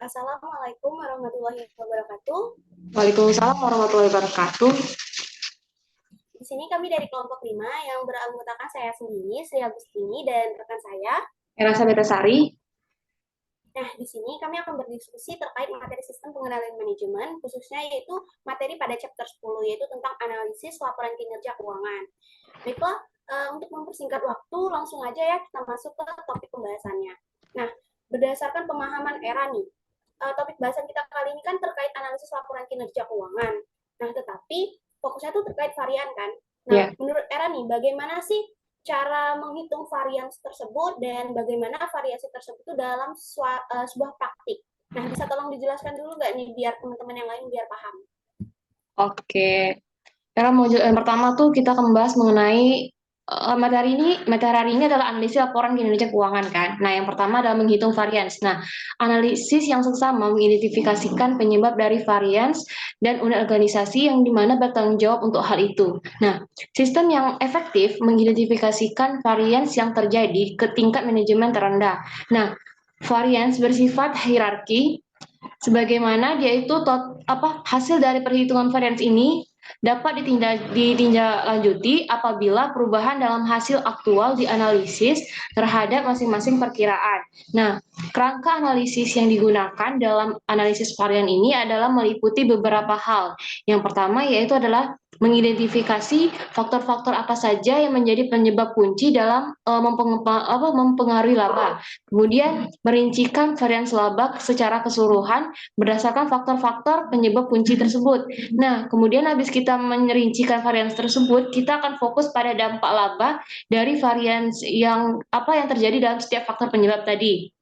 Assalamualaikum warahmatullahi wabarakatuh. Waalaikumsalam warahmatullahi wabarakatuh. Di sini kami dari kelompok 5 yang beranggotakan saya sendiri, Sri Agustini, dan rekan saya. Erasa Betasari. Nah, di sini kami akan berdiskusi terkait materi sistem pengendalian manajemen, khususnya yaitu materi pada chapter 10, yaitu tentang analisis laporan kinerja keuangan. Baiklah, untuk mempersingkat waktu, langsung aja ya kita masuk ke topik pembahasannya. Nah, berdasarkan pemahaman era nih, topik bahasan kita kali ini kan terkait analisis laporan kinerja keuangan. Nah, tetapi fokusnya tuh terkait varian kan. Nah, Ya, menurut Era nih, bagaimana sih cara menghitung varian tersebut dan bagaimana variasi tersebut itu dalam sebuah praktik? Nah, bisa tolong dijelaskan dulu nggak nih biar teman-teman yang lain biar paham? oke. Yang pertama tuh kita akan membahas mengenai materi hari ini adalah analisis laporan kinerja keuangan kan. Nah, yang pertama adalah menghitung varians. Nah, analisis yang seksama mengidentifikasikan penyebab dari varians dan unit organisasi yang dimana bertanggung jawab untuk hal itu. Nah, sistem yang efektif mengidentifikasikan varians yang terjadi ke tingkat manajemen terendah. Nah, varians bersifat hierarki. Sebagaimana dia itu hasil dari perhitungan varians ini dapat ditindaklanjuti apabila perubahan dalam hasil aktual dianalisis terhadap masing-masing perkiraan. Nah, kerangka analisis yang digunakan dalam analisis varian ini adalah meliputi beberapa hal. Yang pertama yaitu adalah mengidentifikasi faktor-faktor apa saja yang menjadi penyebab kunci dalam mempengaruhi laba. Kemudian merincikan varians laba secara keseluruhan berdasarkan faktor-faktor penyebab kunci tersebut. Nah, kemudian habis kita merincikan varians tersebut, kita akan fokus pada dampak laba dari varians yang terjadi dalam setiap faktor penyebab tadi.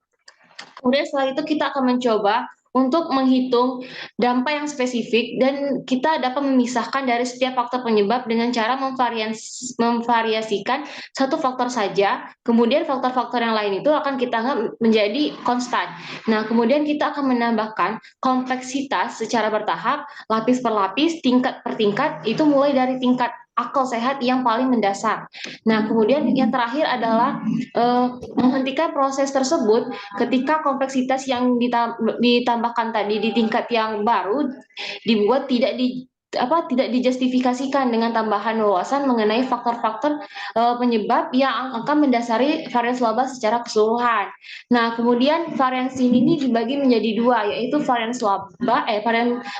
Kemudian setelah itu kita akan mencoba untuk menghitung dampak yang spesifik dan kita dapat memisahkan dari setiap faktor penyebab dengan cara memvariasikan satu faktor saja, kemudian faktor-faktor yang lain itu akan kita anggap menjadi konstan. Nah, kemudian kita akan menambahkan kompleksitas secara bertahap, lapis per lapis, tingkat per tingkat, itu mulai dari tingkat akal sehat yang paling mendasar. Nah, kemudian yang terakhir adalah menghentikan proses tersebut ketika kompleksitas yang ditambahkan tadi di tingkat yang baru dibuat tidak dijustifikasikan dengan tambahan wawasan mengenai faktor-faktor penyebab yang akan mendasari varians laba secara keseluruhan. Nah, kemudian varians ini dibagi menjadi dua, yaitu varians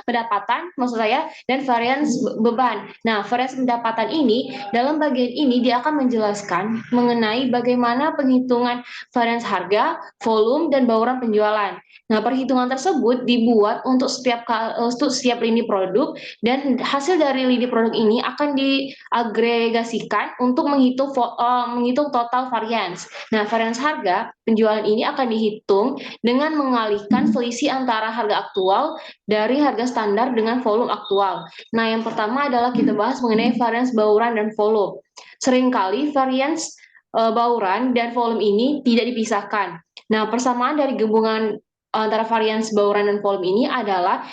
pendapatan maksud saya dan varians beban. Nah, varians pendapatan ini dalam bagian ini dia akan menjelaskan mengenai bagaimana penghitungan varians harga, volume, dan bauran penjualan. Nah, perhitungan tersebut dibuat untuk setiap lini produk dan hasil dari lini produk ini akan diagregasikan untuk menghitung total varians. Nah, varians harga penjualan ini akan dihitung dengan mengalihkan selisih antara harga aktual dari harga standar dengan volume aktual. Nah, yang pertama adalah kita bahas mengenai varians bauran dan volume. Seringkali varians bauran dan volume ini tidak dipisahkan. Nah, persamaan dari gabungan antara varians bauran dan volume ini adalah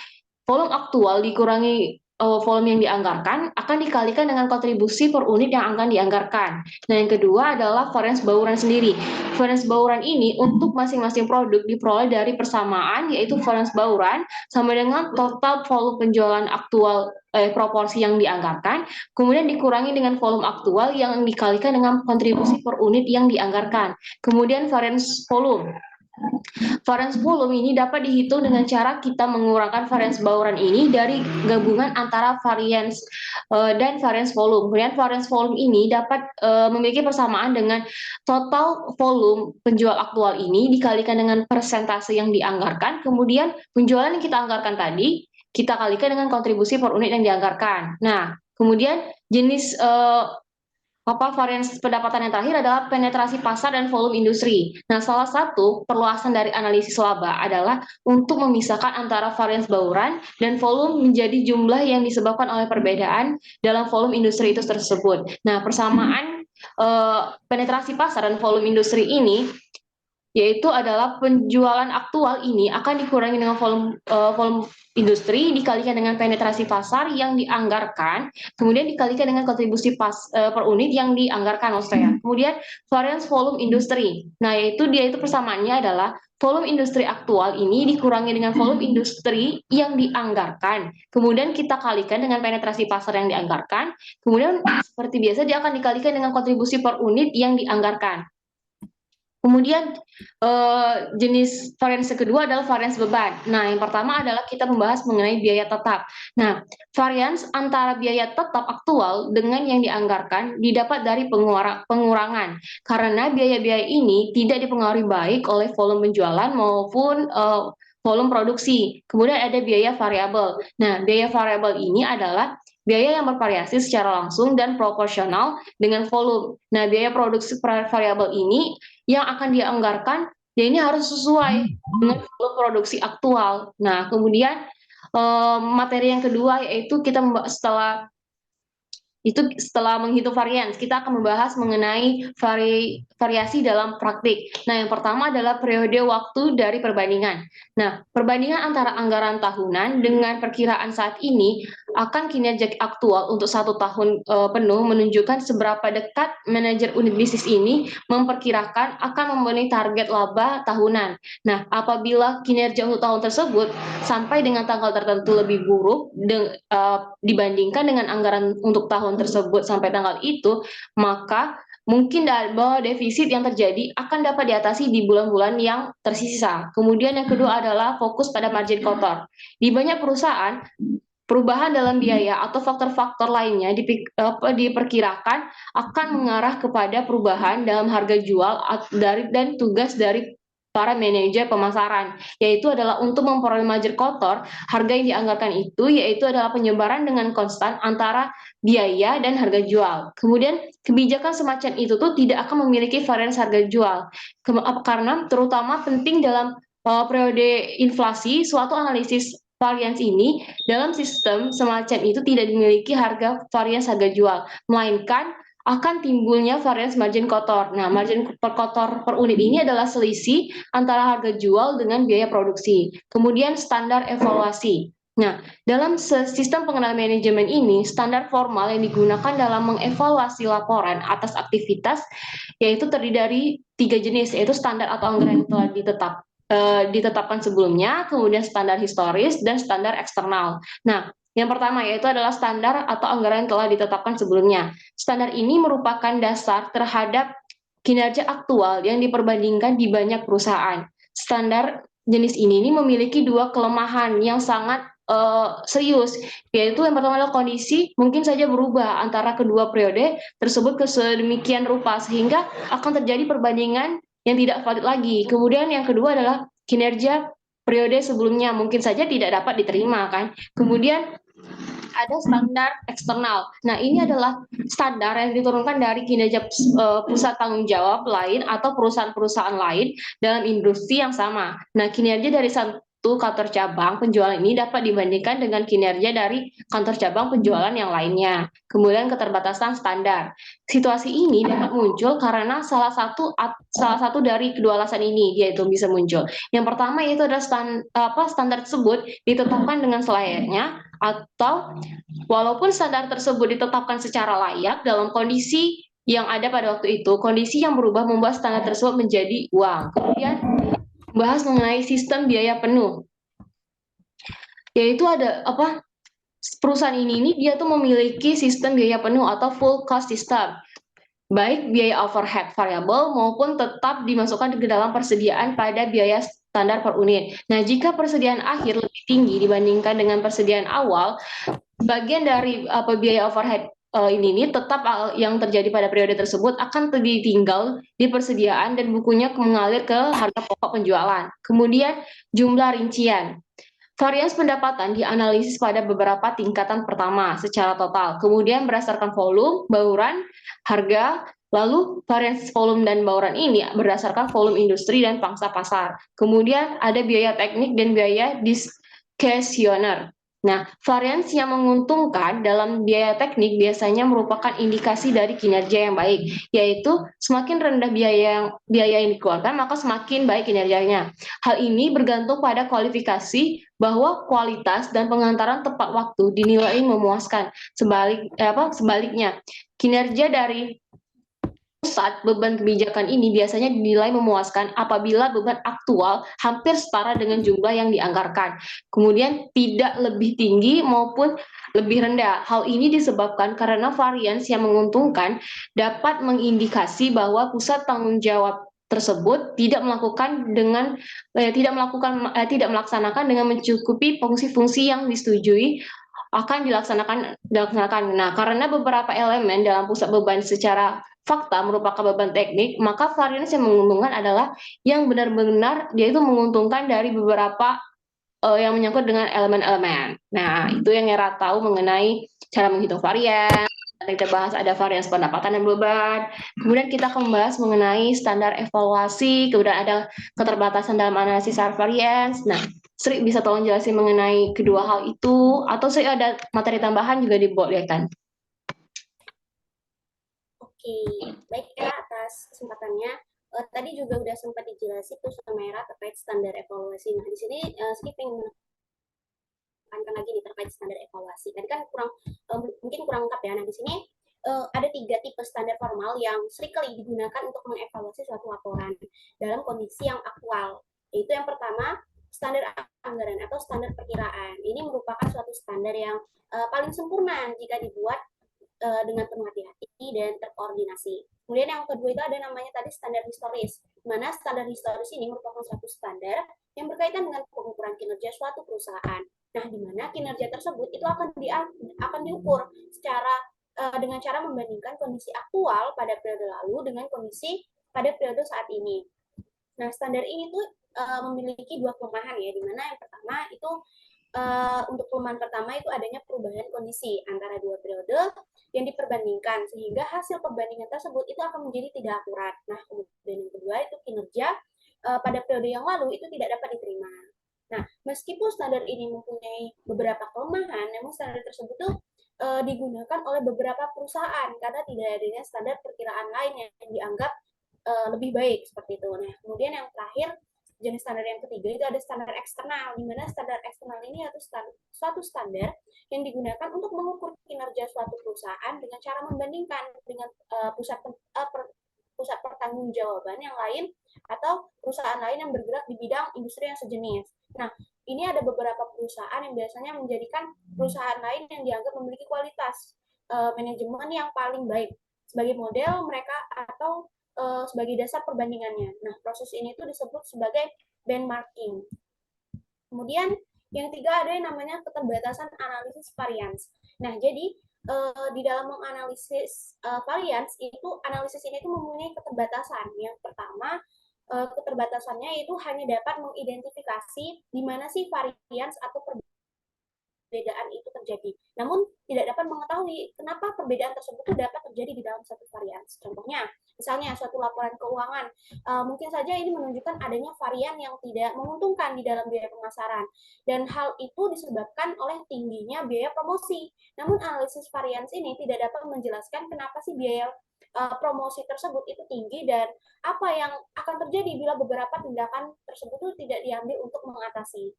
volume aktual dikurangi volume yang dianggarkan akan dikalikan dengan kontribusi per unit yang akan dianggarkan. Nah, yang kedua adalah varians bauran sendiri. Varians bauran ini untuk masing-masing produk diperoleh dari persamaan, yaitu varians bauran sama dengan total volume penjualan aktual proporsi yang dianggarkan, kemudian dikurangi dengan volume aktual yang dikalikan dengan kontribusi per unit yang dianggarkan. Kemudian varians volume. Varians volume ini dapat dihitung dengan cara kita mengurangkan varians bauran ini dari gabungan antara varians dan varians volume. Kemudian varians volume ini dapat memiliki persamaan dengan total volume penjual aktual ini dikalikan dengan persentase yang dianggarkan, kemudian penjualan yang kita anggarkan tadi kita kalikan dengan kontribusi per unit yang dianggarkan. Nah, kemudian jenis varians pendapatan yang terakhir adalah penetrasi pasar dan volume industri. Nah, salah satu perluasan dari analisis laba adalah untuk memisahkan antara varians bauran dan volume menjadi jumlah yang disebabkan oleh perbedaan dalam volume industri itu tersebut. Nah, persamaan penetrasi pasar dan volume industri ini yaitu adalah penjualan aktual ini akan dikurangi dengan volume industri dikalikan dengan penetrasi pasar yang dianggarkan, kemudian dikalikan dengan kontribusi per unit yang dianggarkan, maksud saya. Kemudian variance volume industri. Nah, yaitu persamaannya adalah volume industri aktual ini dikurangi dengan volume industri yang dianggarkan. Kemudian kita kalikan dengan penetrasi pasar yang dianggarkan. Kemudian seperti biasa dia akan dikalikan dengan kontribusi per unit yang dianggarkan. Kemudian jenis varians kedua adalah varians beban. Nah, yang pertama adalah kita membahas mengenai biaya tetap. Nah, varians antara biaya tetap aktual dengan yang dianggarkan didapat dari pengurangan. Karena biaya-biaya ini tidak dipengaruhi baik oleh volume penjualan maupun volume produksi. Kemudian ada biaya variabel. Nah, biaya variabel ini adalah biaya yang bervariasi secara langsung dan proporsional dengan volume. Nah, biaya produksi variabel ini yang akan dianggarkan, ya ini harus sesuai dengan volume produksi aktual. Nah, kemudian materi yang kedua yaitu kita setelah menghitung varians, kita akan membahas mengenai variasi dalam praktik. Nah, yang pertama adalah periode waktu dari perbandingan. Nah, perbandingan antara anggaran tahunan dengan perkiraan saat ini akan kinerja aktual untuk 1 tahun penuh menunjukkan seberapa dekat manajer unit bisnis ini memperkirakan akan memenuhi target laba tahunan. Nah, apabila kinerja untuk tahun tersebut sampai dengan tanggal tertentu lebih buruk dibandingkan dengan anggaran untuk tahun tersebut sampai tanggal itu, maka mungkin bahwa defisit yang terjadi akan dapat diatasi di bulan-bulan yang tersisa. Kemudian yang kedua adalah fokus pada margin kotor. Di banyak perusahaan, perubahan dalam biaya atau faktor-faktor lainnya diperkirakan akan mengarah kepada perubahan dalam harga jual dan tugas dari para manajer pemasaran, yaitu adalah untuk memperoleh margin kotor. Harga yang dianggarkan itu yaitu adalah penyebaran dengan konstan antara biaya dan harga jual. Kemudian kebijakan semacam itu tuh tidak akan memiliki varians harga jual, karena terutama penting dalam periode inflasi. Suatu analisis varians ini dalam sistem semacam itu tidak dimiliki varians harga jual, melainkan akan timbulnya varians margin kotor. Nah, margin kotor per unit ini adalah selisih antara harga jual dengan biaya produksi. Kemudian standar evaluasi. Nah, dalam sistem pengenalan manajemen ini, standar formal yang digunakan dalam mengevaluasi laporan atas aktivitas yaitu terdiri dari 3 jenis, yaitu standar atau anggaran yang telah ditetapkan sebelumnya, kemudian standar historis, dan standar eksternal. Nah, yang pertama yaitu adalah standar atau anggaran yang telah ditetapkan sebelumnya. Standar ini merupakan dasar terhadap kinerja aktual yang diperbandingkan di banyak perusahaan. Standar jenis ini memiliki 2 kelemahan yang sangat serius, yaitu yang pertama adalah kondisi mungkin saja berubah antara kedua periode tersebut ke sedemikian rupa sehingga akan terjadi perbandingan yang tidak valid lagi. Kemudian yang kedua adalah kinerja periode sebelumnya mungkin saja tidak dapat diterima kan. Kemudian ada standar eksternal. Nah, ini adalah standar yang diturunkan dari kinerja pusat tanggung jawab lain atau perusahaan-perusahaan lain dalam industri yang sama. Nah, kinerja dari satu kantor cabang penjualan ini dapat dibandingkan dengan kinerja dari kantor cabang penjualan yang lainnya. Kemudian keterbatasan standar. Situasi ini dapat muncul karena salah satu dari kedua alasan ini yaitu bisa muncul. Yang pertama yaitu adalah standar tersebut ditetapkan dengan selayaknya, atau walaupun standar tersebut ditetapkan secara layak dalam kondisi yang ada pada waktu itu, kondisi yang berubah membuat standar tersebut menjadi uang. Kemudian bahas mengenai sistem biaya penuh, yaitu ada perusahaan ini dia tuh memiliki sistem biaya penuh atau full cost system, baik biaya overhead variabel maupun tetap dimasukkan ke dalam persediaan pada biaya standar per unit. Nah, jika persediaan akhir lebih tinggi dibandingkan dengan persediaan awal, bagian dari biaya overhead ini tetap yang terjadi pada periode tersebut akan ditinggal di persediaan dan bukunya mengalir ke harga pokok penjualan. Kemudian jumlah rincian. Varians pendapatan dianalisis pada beberapa tingkatan pertama secara total. Kemudian berdasarkan volume, bauran, harga, lalu varians volume dan bauran ini berdasarkan volume industri dan pangsa pasar. Kemudian ada biaya teknik dan biaya diskesioner. Nah, varians yang menguntungkan dalam biaya teknik biasanya merupakan indikasi dari kinerja yang baik, yaitu semakin rendah biaya yang dikeluarkan, maka semakin baik kinerjanya. Hal ini bergantung pada kualifikasi bahwa kualitas dan pengantaran tepat waktu dinilai memuaskan. Sebaliknya, kinerja dari pusat beban kebijakan ini biasanya dinilai memuaskan apabila beban aktual hampir setara dengan jumlah yang dianggarkan. Kemudian tidak lebih tinggi maupun lebih rendah. Hal ini disebabkan karena varians yang menguntungkan dapat mengindikasi bahwa pusat tanggung jawab tersebut tidak melaksanakan dengan mencukupi fungsi-fungsi yang disetujui akan dilaksanakan. Nah, karena beberapa elemen dalam pusat beban secara fakta merupakan beban teknik, maka varians yang menguntungkan adalah yang benar-benar dia itu menguntungkan dari beberapa yang menyangkut dengan elemen-elemen. Nah, itu yang Era tahu mengenai cara menghitung varians. Kita bahas ada varians pendapatan dan beban. Kemudian kita akan membahas mengenai standar evaluasi, kemudian ada keterbatasan dalam analisis varians. Nah, Sri bisa tolong jelasin mengenai kedua hal itu, atau Sri ada materi tambahan juga dibolehkan. Oke, baik ya atas kesempatannya. Tadi juga udah sempat dijelasin tuh sama Era terkait standar evaluasi. Nah, di sini Skip pengen menekankan lagi nih terkait standar evaluasi. Tadi kan mungkin kurang lengkap ya. Nah, di sini ada 3 tipe standar formal yang seringkali digunakan untuk mengevaluasi suatu laporan dalam kondisi yang aktual. Yaitu yang pertama, standar anggaran atau standar perkiraan. Ini merupakan suatu standar yang paling sempurna jika dibuat dengan penuh hati-hati dan terkoordinasi. Kemudian yang kedua itu ada namanya tadi standar historis, di mana standar historis ini merupakan suatu standar yang berkaitan dengan pengukuran kinerja suatu perusahaan. Nah, di mana kinerja tersebut itu akan diukur dengan cara membandingkan kondisi aktual pada periode lalu dengan kondisi pada periode saat ini. Nah, standar ini tuh memiliki 2 kelemahan ya, di mana yang pertama itu untuk kelemahan pertama itu adanya perubahan kondisi antara 2 periode yang diperbandingkan, sehingga hasil perbandingan tersebut itu akan menjadi tidak akurat. Nah, kemudian yang kedua itu kinerja pada periode yang lalu itu tidak dapat diterima. Nah, meskipun standar ini mempunyai beberapa kelemahan, namun standar tersebut tuh digunakan oleh beberapa perusahaan karena tidak adanya standar perkiraan lain yang dianggap lebih baik seperti itu. Nah, kemudian yang terakhir jenis standar yang ketiga itu ada standar eksternal, di mana standar eksternal ini adalah suatu standar yang digunakan untuk mengukur kinerja suatu perusahaan dengan cara membandingkan dengan pusat pertanggungjawaban yang lain atau perusahaan lain yang bergerak di bidang industri yang sejenis. Nah, ini ada beberapa perusahaan yang biasanya menjadikan perusahaan lain yang dianggap memiliki kualitas manajemen yang paling baik sebagai model mereka atau sebagai dasar perbandingannya. Nah, proses ini itu disebut sebagai benchmarking. Kemudian yang ketiga ada yang namanya keterbatasan analisis varians. Nah, jadi di dalam menganalisis varians itu analisis ini itu mempunyai keterbatasan. Yang pertama, keterbatasannya itu hanya dapat mengidentifikasi di mana sih varians atau perbedaan itu terjadi. Namun tidak dapat mengetahui kenapa perbedaan tersebut dapat terjadi di dalam satu varians. Contohnya, misalnya suatu laporan keuangan, mungkin saja ini menunjukkan adanya varian yang tidak menguntungkan di dalam biaya pemasaran. Dan hal itu disebabkan oleh tingginya biaya promosi. Namun analisis varians ini tidak dapat menjelaskan kenapa sih biaya promosi tersebut itu tinggi dan apa yang akan terjadi bila beberapa tindakan tersebut tidak diambil untuk mengatasi.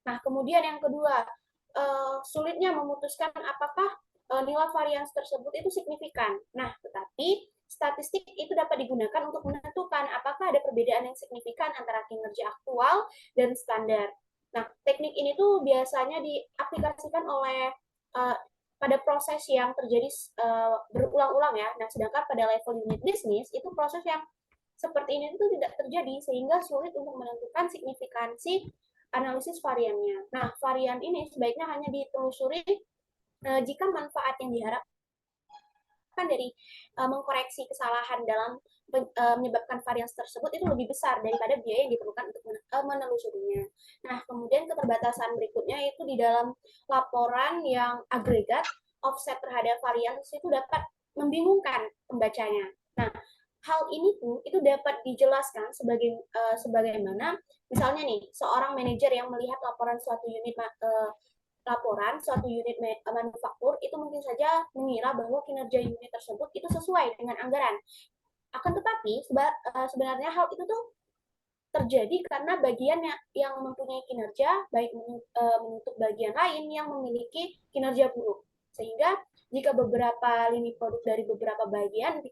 Nah, kemudian yang kedua, sulitnya memutuskan apakah nilai varians tersebut itu signifikan. Nah, tetapi statistik itu dapat digunakan untuk menentukan apakah ada perbedaan yang signifikan antara kinerja aktual dan standar. Nah, teknik ini tuh biasanya diaplikasikan oleh pada proses yang terjadi berulang-ulang ya. Nah, sedangkan pada level unit bisnis itu proses yang seperti ini itu tidak terjadi sehingga sulit untuk menentukan signifikansi analisis variannya. Nah, varian ini sebaiknya hanya ditelusuri jika manfaat yang diharapkan dari mengkoreksi kesalahan dalam menyebabkan varians tersebut itu lebih besar daripada biaya yang diperlukan untuk menelusurinya. Nah, kemudian keterbatasan berikutnya itu di dalam laporan yang agregat, offset terhadap varians itu dapat membingungkan pembacanya. Nah, hal ini tuh itu dapat dijelaskan sebagaimana misalnya nih seorang manajer yang melihat laporan suatu unit laporan suatu unit manufaktur itu mungkin saja mengira bahwa kinerja unit tersebut itu sesuai dengan anggaran. Akan tetapi sebenarnya hal itu tuh terjadi karena bagian yang mempunyai kinerja baik menutup bagian lain yang memiliki kinerja buruk. Sehingga jika beberapa lini produk dari beberapa bagian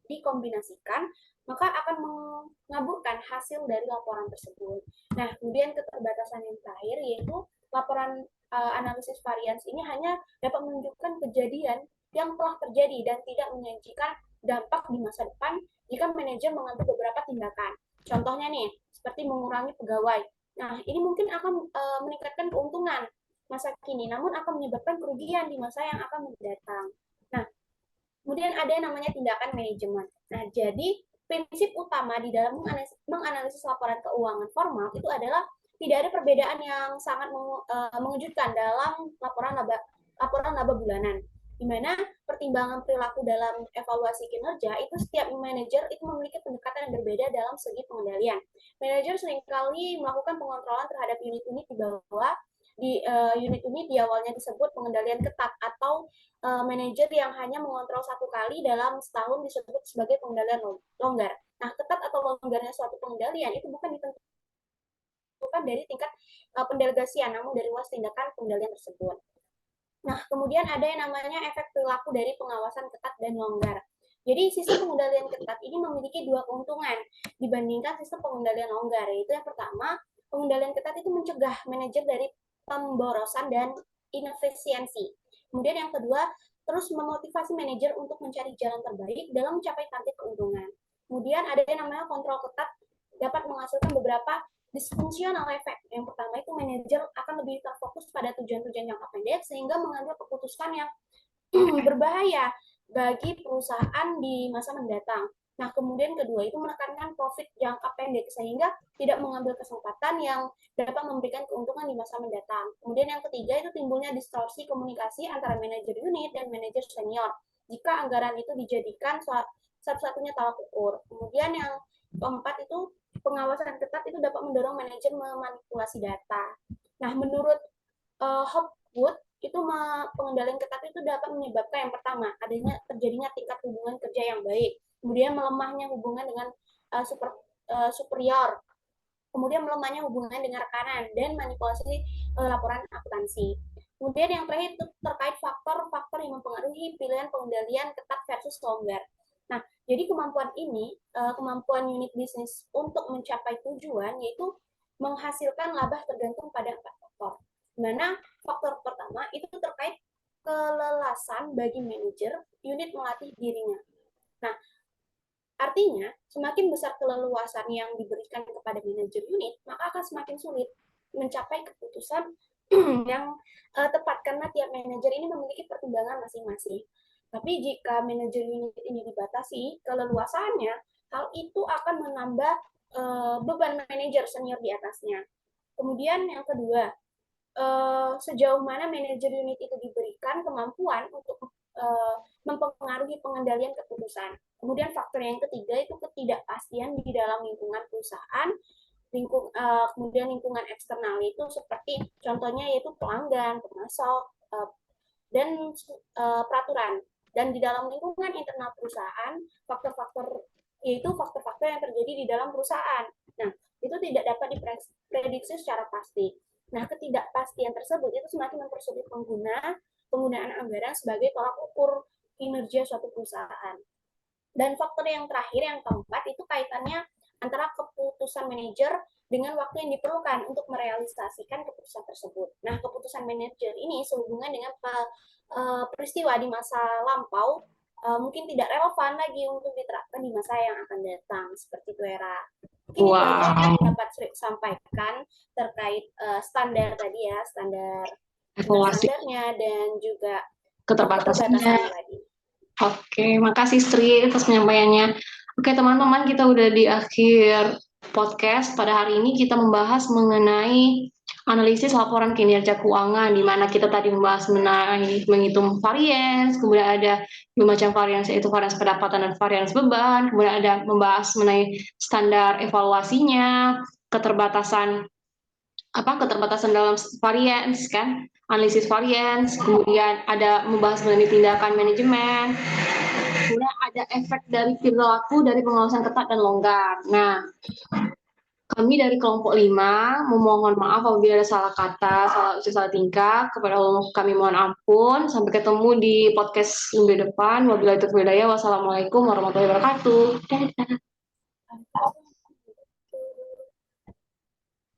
dikombinasikan, maka akan mengaburkan hasil dari laporan tersebut. Nah, kemudian keterbatasan yang terakhir yaitu laporan analisis varians ini hanya dapat menunjukkan kejadian yang telah terjadi dan tidak menyajikan dampak di masa depan jika manajer mengambil beberapa tindakan. Contohnya nih, seperti mengurangi pegawai. Nah, ini mungkin akan meningkatkan keuntungan masa kini, namun akan menyebabkan kerugian di masa yang akan mendatang. Nah, kemudian ada yang namanya tindakan manajemen. Nah, jadi prinsip utama di dalam menganalisis laporan keuangan formal itu adalah tidak ada perbedaan yang sangat mengejutkan dalam laporan laba bulanan, di mana pertimbangan perilaku dalam evaluasi kinerja itu setiap manajer itu memiliki pendekatan yang berbeda dalam segi pengendalian. Manajer seringkali melakukan pengontrolan terhadap unit-unit di bawah unit-unit di awalnya disebut pengendalian ketat atau manajer yang hanya mengontrol satu kali dalam setahun disebut sebagai pengendalian longgar. Nah, ketat atau longgarnya suatu pengendalian itu bukan ditentukan dari tingkat pendelegasian, namun dari luas tindakan pengendalian tersebut. Nah, kemudian ada yang namanya efek perilaku dari pengawasan ketat dan longgar. Jadi sistem pengendalian ketat ini memiliki dua keuntungan dibandingkan sistem pengendalian longgar, yaitu yang pertama, pengendalian ketat itu mencegah manajer dari pemborosan dan inefisiensi. Kemudian yang kedua, terus memotivasi manajer untuk mencari jalan terbaik dalam mencapai target keuntungan. Kemudian ada yang namanya kontrol ketat dapat menghasilkan beberapa disfungsional efek. Yang pertama itu manajer akan lebih terfokus pada tujuan-tujuan jangka pendek sehingga mengambil keputusan yang berbahaya bagi perusahaan di masa mendatang. Nah, kemudian kedua itu menekankan profit jangka pendek sehingga tidak mengambil kesempatan yang dapat memberikan keuntungan di masa mendatang. Kemudian yang ketiga itu timbulnya distorsi komunikasi antara manajer unit dan manajer senior jika anggaran itu dijadikan satu-satunya tolak ukur. Kemudian yang keempat itu pengawasan ketat itu dapat mendorong manajer memanipulasi data. Nah, menurut Hopwood, itu pengendalian ketat itu dapat menyebabkan yang pertama, terjadinya tingkat hubungan kerja yang baik, kemudian melemahnya hubungan dengan superior, kemudian melemahnya hubungan dengan rekanan, dan manipulasi laporan akuntansi. Kemudian yang terakhir itu terkait faktor-faktor yang mempengaruhi pilihan pengendalian ketat versus longgar. Nah, jadi kemampuan ini, kemampuan unit bisnis untuk mencapai tujuan, yaitu menghasilkan laba tergantung pada 4 faktor. Dimana faktor pertama itu terkait kelelasan bagi manajer unit melatih dirinya. Nah, artinya semakin besar keleluasan yang diberikan kepada manajer unit, maka akan semakin sulit mencapai keputusan yang tepat karena tiap manajer ini memiliki pertimbangan masing-masing. Tapi jika manajer unit ini dibatasi keleluasannya, hal itu akan menambah beban manajer senior di atasnya. Kemudian yang kedua, sejauh mana manajer unit itu diberikan kemampuan untuk mempengaruhi pengendalian keputusan. Kemudian faktor yang ketiga itu ketidakpastian di dalam lingkungan perusahaan, kemudian lingkungan eksternal itu seperti contohnya yaitu pelanggan, pemasok, dan peraturan. Dan di dalam lingkungan internal perusahaan, faktor-faktor yaitu faktor-faktor yang terjadi di dalam perusahaan. Nah, itu tidak dapat diprediksi secara pasti. Nah, ketidakpastian tersebut itu semakin mempersulit penggunaan anggaran sebagai tolak ukur kinerja suatu perusahaan. Dan faktor yang terakhir, yang keempat, itu kaitannya antara keputusan manajer dengan waktu yang diperlukan untuk merealisasikan keputusan tersebut. Nah, keputusan manajer ini sehubungan dengan peristiwa di masa lampau mungkin tidak relevan lagi untuk diterapkan di masa yang akan datang. Seperti itu, Era. Mungkin itu aja yang dapat sampaikan terkait standar tadi ya, standarnya dan juga keterbatasannya tadi. Oke, makasih Sri atas penyampaiannya. Oke, teman-teman, kita udah di akhir podcast. Pada hari ini kita membahas mengenai analisis laporan kinerja keuangan, di mana kita tadi membahas mengenai menghitung variance, kemudian ada dua macam variance, yaitu variance pendapatan dan variance beban, kemudian ada membahas mengenai standar evaluasinya, keterbatasan dalam variance kan. analisis variance, kemudian ada membahas mengenai tindakan manajemen, kemudian ada efek dari perilaku dari pengawasan ketat dan longgar. Nah, kami dari kelompok 5 memohon maaf apabila ada salah kata, salah ucap, salah tingkah. Kepada Allah kami mohon ampun. Sampai ketemu di podcast minggu depan. Wabillahi taufiq wal hidayah. Wassalamualaikum warahmatullahi wabarakatuh. Dadah.